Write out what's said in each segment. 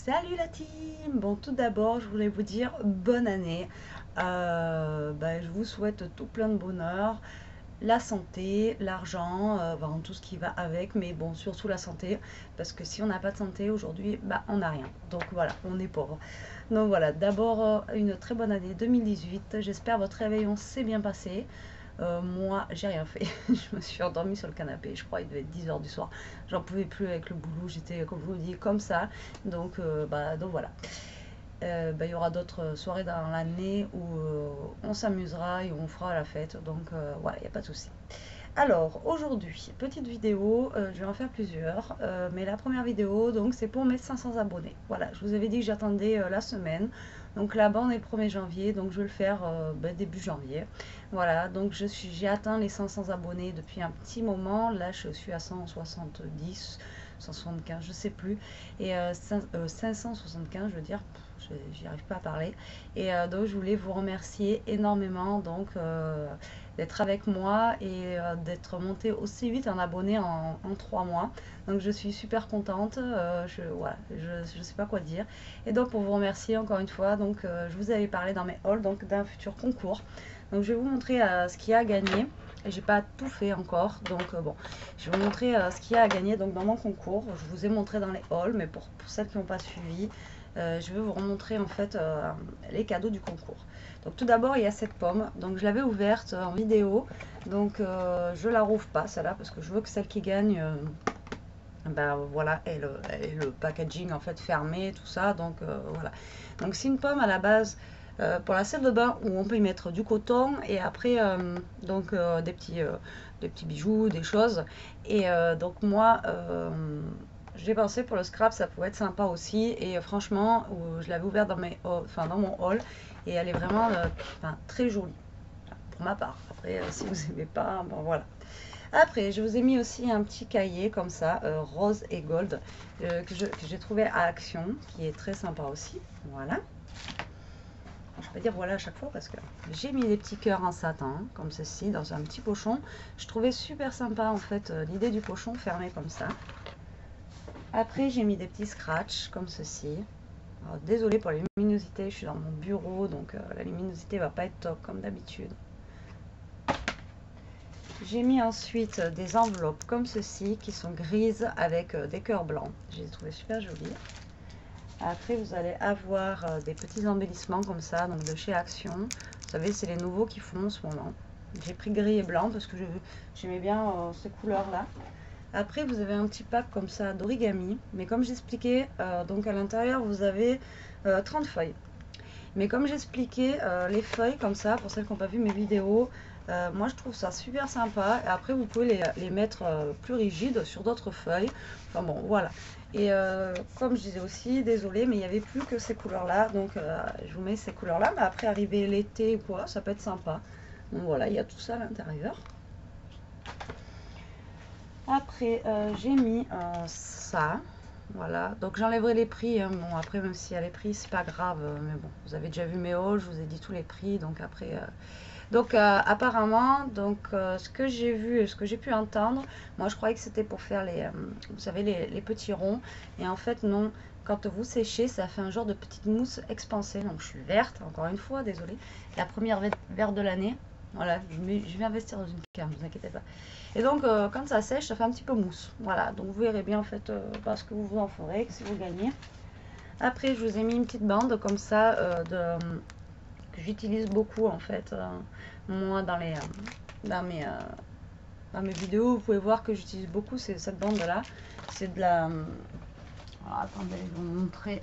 Salut la team! Bon, tout d'abord, je voulais vous dire bonne année. Je vous souhaite tout plein de bonheur, la santé, l'argent, tout ce qui va avec, mais bon, surtout la santé, parce que si on n'a pas de santé aujourd'hui, on n'a rien. Donc voilà, on est pauvre. Donc voilà, d'abord, une très bonne année 2018. J'espère votre réveillon s'est bien passé. Moi, j'ai rien fait. Je me suis endormie sur le canapé. Je crois qu'il devait être 10 heures du soir. J'en pouvais plus avec le boulot. J'étais, comme je vous dis, comme ça. Donc voilà. Il y aura d'autres soirées dans l'année où on s'amusera et où on fera la fête. Donc voilà, il n'y a pas de souci. Alors aujourd'hui, petite vidéo, je vais en faire plusieurs, mais la première vidéo, donc c'est pour mes 500 abonnés. Voilà, je vous avais dit que j'attendais la semaine, donc là-bas on est le 1er janvier, donc je vais le faire début janvier. Voilà, donc j'ai atteint les 500 abonnés depuis un petit moment, là je suis à 170, 175, je sais plus, et 575 je veux dire, j'y arrive pas à parler, et donc je voulais vous remercier énormément, donc d'être avec moi et d'être monté aussi vite en abonnés en 3 mois. Donc je suis super contente, je sais pas quoi dire. Et donc pour vous remercier encore une fois, donc je vous avais parlé dans mes hauls donc d'un futur concours. Donc je vais vous montrer ce qu'il y a à gagner. Et j'ai pas tout fait encore, donc bon, je vais vous montrer ce qu'il y a à gagner donc dans mon concours. Je vous ai montré dans les hauls, mais pour celles qui n'ont pas suivi, je vais vous remontrer en fait les cadeaux du concours. Donc tout d'abord il y a cette pomme, donc je l'avais ouverte en vidéo, donc je la rouvre pas celle-là parce que je veux que celle qui gagne, voilà, ait le packaging en fait fermé, tout ça, donc voilà. Donc c'est une pomme à la base pour la salle de bain où on peut y mettre du coton et après des petits bijoux, des choses. Et donc moi j'ai pensé pour le scrap ça pouvait être sympa aussi, et franchement je l'avais ouvert dans mon haul et elle est vraiment très jolie pour ma part. Après si vous n'aimez pas, bon voilà. Après je vous ai mis aussi un petit cahier comme ça rose et gold que j'ai trouvé à Action, qui est très sympa aussi. Voilà. Je vais dire voilà à chaque fois parce que j'ai mis des petits cœurs en satin comme ceci dans un petit pochon. Je trouvais super sympa en fait l'idée du pochon fermé comme ça. Après j'ai mis des petits scratchs comme ceci. Alors, désolée pour la luminosité, je suis dans mon bureau donc la luminosité va pas être top comme d'habitude. J'ai mis ensuite des enveloppes comme ceci qui sont grises avec des cœurs blancs. Je les ai trouvées super jolies. Après, vous allez avoir des petits embellissements comme ça, donc de chez Action. Vous savez, c'est les nouveaux qui font en ce moment. J'ai pris gris et blanc parce que j'aimais bien ces couleurs-là. Après, vous avez un petit pack comme ça d'origami. Mais comme j'expliquais, donc à l'intérieur, vous avez 30 feuilles. Mais comme j'expliquais, les feuilles comme ça, pour celles qui n'ont pas vu mes vidéos, moi je trouve ça super sympa. Et après, vous pouvez les mettre plus rigides sur d'autres feuilles. Enfin bon, voilà. Et comme je disais aussi, désolée, mais il n'y avait plus que ces couleurs-là. Donc je vous mets ces couleurs-là. Mais après, arriver l'été ou quoi, ça peut être sympa. Donc voilà, il y a tout ça à l'intérieur. Après, j'ai mis ça. Voilà, donc j'enlèverai les prix, hein. Bon après même s'il y a les prix c'est pas grave, mais bon vous avez déjà vu mes hauls, je vous ai dit tous les prix, donc après apparemment donc ce que j'ai vu et ce que j'ai pu entendre, moi je croyais que c'était pour faire vous savez les petits ronds, et en fait non, quand vous séchez ça fait un genre de petite mousse expansée. Donc je suis verte encore une fois, désolée, la première verte de l'année. Voilà, je vais investir dans une cam, ne vous inquiétez pas. Et donc, quand ça sèche, ça fait un petit peu mousse. Voilà, donc vous verrez bien en fait parce que vous en ferez, que si vous gagnez. Après, je vous ai mis une petite bande comme ça que j'utilise beaucoup en fait. Moi, dans mes vidéos, vous pouvez voir que j'utilise beaucoup cette bande-là. C'est de la... Alors, attendez, je vais vous montrer.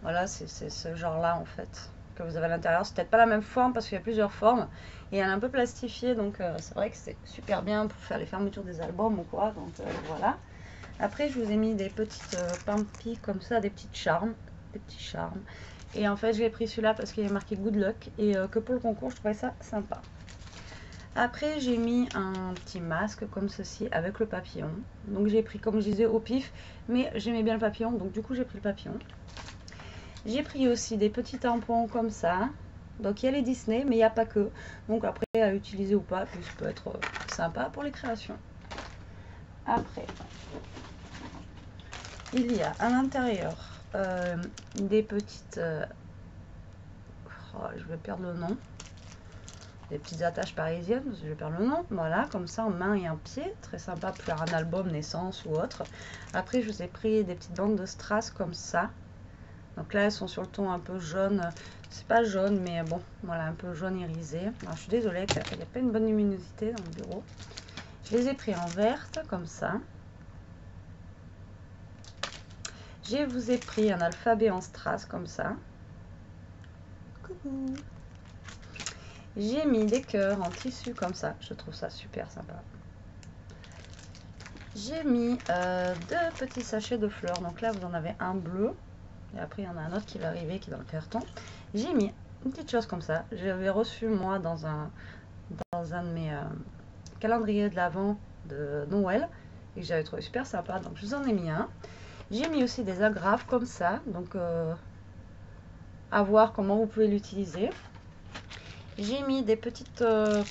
Voilà, c'est ce genre-là en fait que vous avez à l'intérieur. C'est peut-être pas la même forme parce qu'il y a plusieurs formes et elle est un peu plastifiée, donc c'est vrai que c'est super bien pour faire les fermetures des albums ou quoi. Donc voilà. Après, je vous ai mis des petites pampis comme ça, des petits charmes. Et en fait, j'ai pris celui-là parce qu'il est marqué Good Luck et que pour le concours, je trouvais ça sympa. Après, j'ai mis un petit masque comme ceci avec le papillon. Donc j'ai pris, comme je disais, au pif, mais j'aimais bien le papillon, donc du coup j'ai pris le papillon. J'ai pris aussi des petits tampons comme ça. Donc il y a les Disney, mais il n'y a pas que. Donc après, à utiliser ou pas, puis ça peut être sympa pour les créations. Après, il y a à l'intérieur des petites... oh, je vais perdre le nom. Des petites attaches parisiennes, je vais perdre le nom. Voilà, comme ça en main et en pied. Très sympa pour faire un album naissance ou autre. Après, je vous ai pris des petites bandes de strass comme ça. Donc là, elles sont sur le ton un peu jaune. C'est pas jaune, mais bon, voilà, un peu jaune irisé. Alors, je suis désolée, il n'y a pas une bonne luminosité dans le bureau. Je les ai pris en verte, comme ça. Je vous ai pris un alphabet en strass, comme ça. Coucou. J'ai mis des cœurs en tissu, comme ça. Je trouve ça super sympa. J'ai mis deux petits sachets de fleurs. Donc là, vous en avez un bleu. Et après, il y en a un autre qui va arriver, qui est dans le carton. J'ai mis une petite chose comme ça. J'avais reçu, moi, dans un de mes calendriers de l'Avent de Noël. Et que j'avais trouvé super sympa. Donc, je vous en ai mis un. J'ai mis aussi des agrafes comme ça. Donc, à voir comment vous pouvez l'utiliser. J'ai mis des petites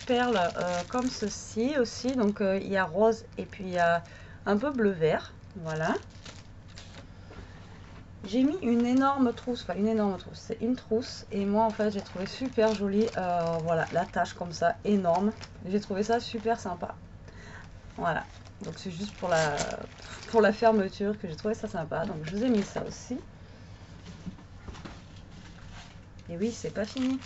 perles comme ceci aussi. Donc, il y a rose et puis il y a un peu bleu-vert. Voilà. J'ai mis une énorme trousse, enfin une énorme trousse, c'est une trousse. Et moi en fait j'ai trouvé super joli, voilà, la tache comme ça, énorme. J'ai trouvé ça super sympa. Voilà, donc c'est juste pour la fermeture que j'ai trouvé ça sympa. Donc je vous ai mis ça aussi. Et oui, c'est pas fini.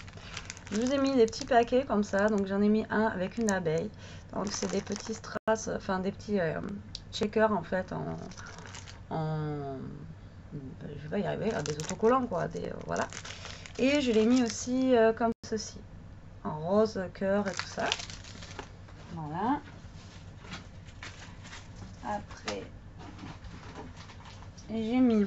Je vous ai mis des petits paquets comme ça, donc j'en ai mis un avec une abeille. Donc c'est des petits strass, enfin des petits checkers en fait je vais y arriver, des autocollants quoi, voilà. Et je l'ai mis aussi comme ceci, en rose, cœur et tout ça. Voilà. Après, j'ai mis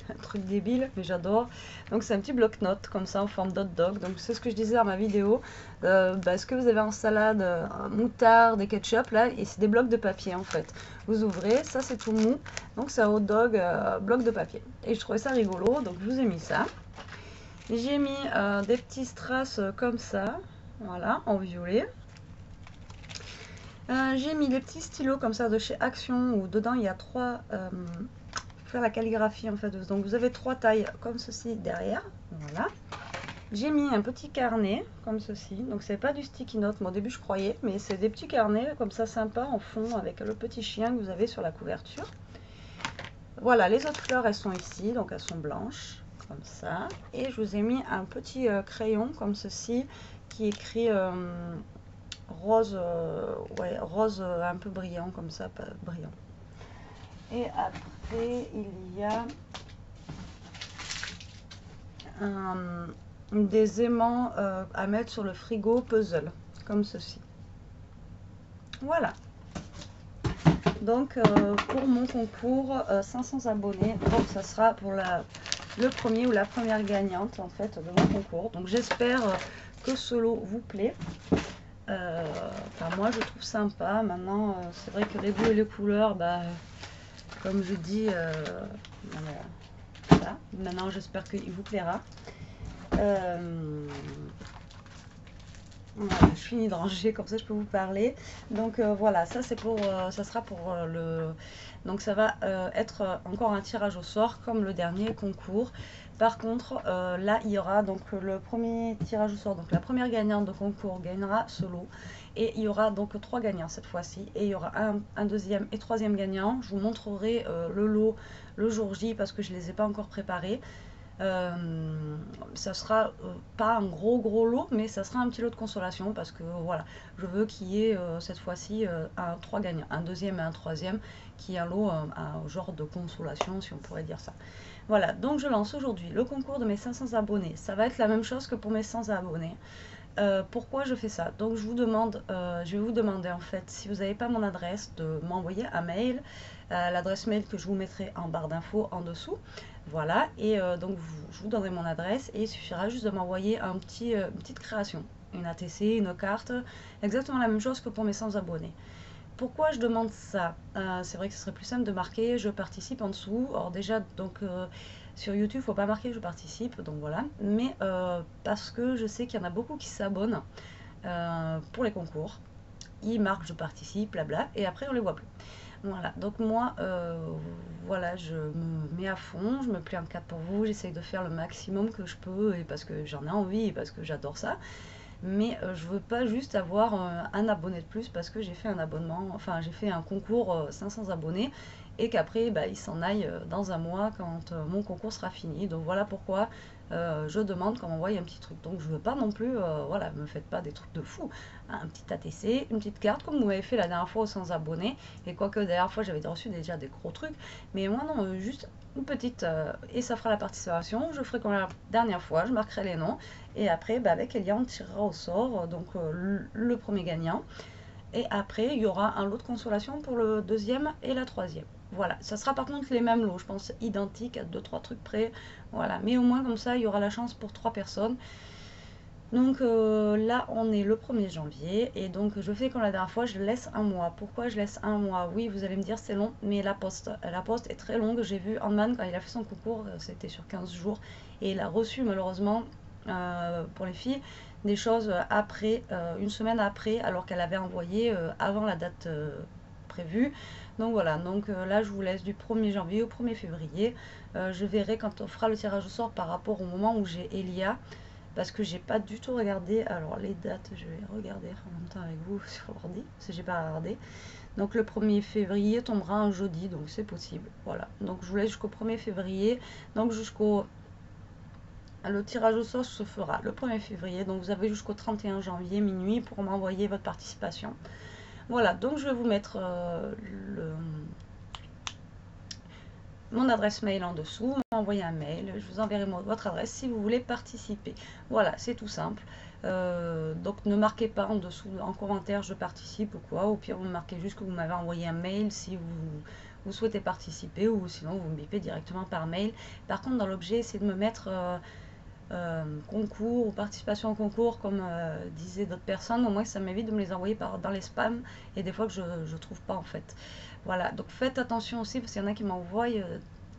un truc débile, mais j'adore. Donc c'est un petit bloc-notes comme ça en forme d'hot dog. Donc c'est ce que je disais dans ma vidéo. Ce que vous avez en salade, moutarde et ketchup là, et c'est des blocs de papier en fait. Vous ouvrez, ça c'est tout mou. Donc c'est un hot dog bloc de papier. Et je trouvais ça rigolo, donc je vous ai mis ça. J'ai mis des petits strass comme ça, voilà, en violet. J'ai mis des petits stylos comme ça de chez Action où dedans il y a trois faire la calligraphie en fait. Donc vous avez trois tailles comme ceci derrière, voilà. J'ai mis un petit carnet comme ceci, donc c'est pas du sticky note, moi au début je croyais, mais c'est des petits carnets comme ça sympa en fond avec le petit chien que vous avez sur la couverture. Voilà, les autres fleurs elles sont ici, donc elles sont blanches comme ça, et je vous ai mis un petit crayon comme ceci qui écrit rose, ouais, rose un peu brillant comme ça, pas brillant. Et après il y a des aimants à mettre sur le frigo puzzle comme ceci. Voilà, donc pour mon concours 500 abonnés, donc ça sera pour le premier ou la première gagnante en fait de mon concours. Donc j'espère que ce lot vous plaît. Enfin, moi je trouve sympa. Maintenant c'est vrai que les goûts et les couleurs, bah, comme je dis, voilà. Maintenant j'espère qu'il vous plaira. Voilà, je finis de ranger, comme ça je peux vous parler. Donc voilà, ça c'est pour, ça sera pour donc ça va être encore un tirage au sort comme le dernier concours. Par contre, là il y aura donc le premier tirage au sort, donc la première gagnante de concours gagnera ce lot. Et il y aura donc 3 gagnants cette fois-ci. Et il y aura un deuxième et troisième gagnant. Je vous montrerai le lot le jour J parce que je ne les ai pas encore préparés. Ça sera pas un gros lot, mais ça sera un petit lot de consolation parce que voilà, je veux qu'il y ait cette fois-ci 3 gagnants, un deuxième et un troisième, qui est un lot, un genre de consolation si on pourrait dire ça. Voilà, donc je lance aujourd'hui le concours de mes 500 abonnés. Ça va être la même chose que pour mes 100 abonnés. Pourquoi je fais ça? Donc je vous demande, je vais vous demander en fait, si vous n'avez pas mon adresse, de m'envoyer un mail, l'adresse mail que je vous mettrai en barre d'infos en dessous. Voilà, et donc je vous donnerai mon adresse et il suffira juste de m'envoyer une petite création, une ATC, une carte, exactement la même chose que pour mes 100 abonnés. Pourquoi je demande ça? C'est vrai que ce serait plus simple de marquer je participe en dessous. Or déjà, donc sur YouTube, il ne faut pas marquer je participe, donc voilà. Mais parce que je sais qu'il y en a beaucoup qui s'abonnent pour les concours. Ils marquent je participe, blabla, et après on les voit plus. Voilà, donc moi, voilà, je me mets à fond, je me plie en quatre pour vous, j'essaye de faire le maximum que je peux, et parce que j'en ai envie, et parce que j'adore ça. Mais je veux pas juste avoir un abonné de plus parce que j'ai fait un abonnement, enfin j'ai fait un concours 500 abonnés et qu'après bah, il s'en aille dans un mois quand mon concours sera fini. Donc voilà pourquoi je demande qu'on m'envoie un petit truc. Donc je veux pas non plus, voilà, me faites pas des trucs de fou. Un petit ATC, une petite carte comme vous m'avez fait la dernière fois aux 100 abonnés. Et quoique la dernière fois j'avais reçu déjà des gros trucs. Mais moi non, juste une petite, et ça fera la participation. Je ferai comme la dernière fois, je marquerai les noms. Et après, bah, avec Elia, on tirera au sort donc le premier gagnant. Et après, il y aura un lot de consolation pour le deuxième et la troisième. Voilà, ça sera par contre les mêmes lots, je pense identiques à deux trois trucs près. Voilà, mais au moins comme ça, il y aura la chance pour 3 personnes. Donc là, on est le 1er janvier et donc je fais comme la dernière fois, je laisse un mois. Pourquoi je laisse un mois? Oui, vous allez me dire c'est long, mais la poste est très longue. J'ai vu Handman quand il a fait son concours, c'était sur 15 jours et il a reçu malheureusement pour les filles des choses après, une semaine après, alors qu'elle avait envoyé avant la date prévue. Donc voilà, donc là je vous laisse du 1er janvier au 1er février. Je verrai quand on fera le tirage au sort par rapport au moment où j'ai Elia parce que j'ai pas du tout regardé. Alors les dates, je vais regarder en même temps avec vous sur l'ordi, parce que j'ai pas regardé. Donc le 1er février tombera un jeudi, donc c'est possible. Voilà, donc je vous laisse jusqu'au 1er février. Donc jusqu'au... Le tirage au sort se fera le 1er février, donc vous avez jusqu'au 31 janvier minuit pour m'envoyer votre participation. Voilà, donc je vais vous mettre mon adresse mail en dessous, m'envoyer un mail, je vous enverrai votre adresse si vous voulez participer. Voilà, c'est tout simple. Donc ne marquez pas en dessous en commentaire je participe ou quoi, au pire vous marquez juste que vous m'avez envoyé un mail si vous souhaitez participer ou sinon vous me bipez directement par mail. Par contre dans l'objet, essayez de me mettre concours ou participation au concours comme disaient d'autres personnes, au moins ça m'évite de me les envoyer dans les spams et des fois que je ne trouve pas en fait. Voilà, donc faites attention aussi parce qu'il y en a qui m'envoient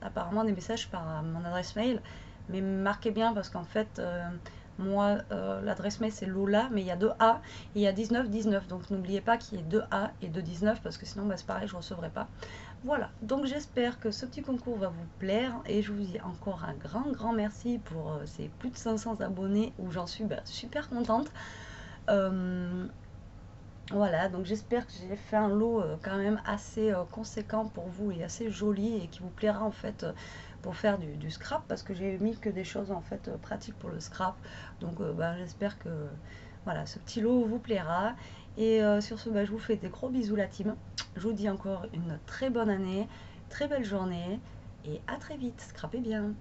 apparemment des messages par mon adresse mail, mais marquez bien parce qu'en fait moi l'adresse mail c'est Lola mais il y a deux A et il y a 19 donc n'oubliez pas qu'il y ait deux A et deux 19 parce que sinon bah, c'est pareil je ne recevrai pas. Voilà, donc j'espère que ce petit concours va vous plaire et je vous dis encore un grand merci pour ces plus de 500 abonnés où j'en suis super contente. Voilà, donc j'espère que j'ai fait un lot quand même assez conséquent pour vous et assez joli et qui vous plaira en fait pour faire du scrap parce que j'ai mis que des choses en fait pratiques pour le scrap. Donc j'espère que voilà, ce petit lot vous plaira. Et sur ce, je vous fais des gros bisous la team. Je vous dis encore une très bonne année, très belle journée et à très vite. Scrapez bien.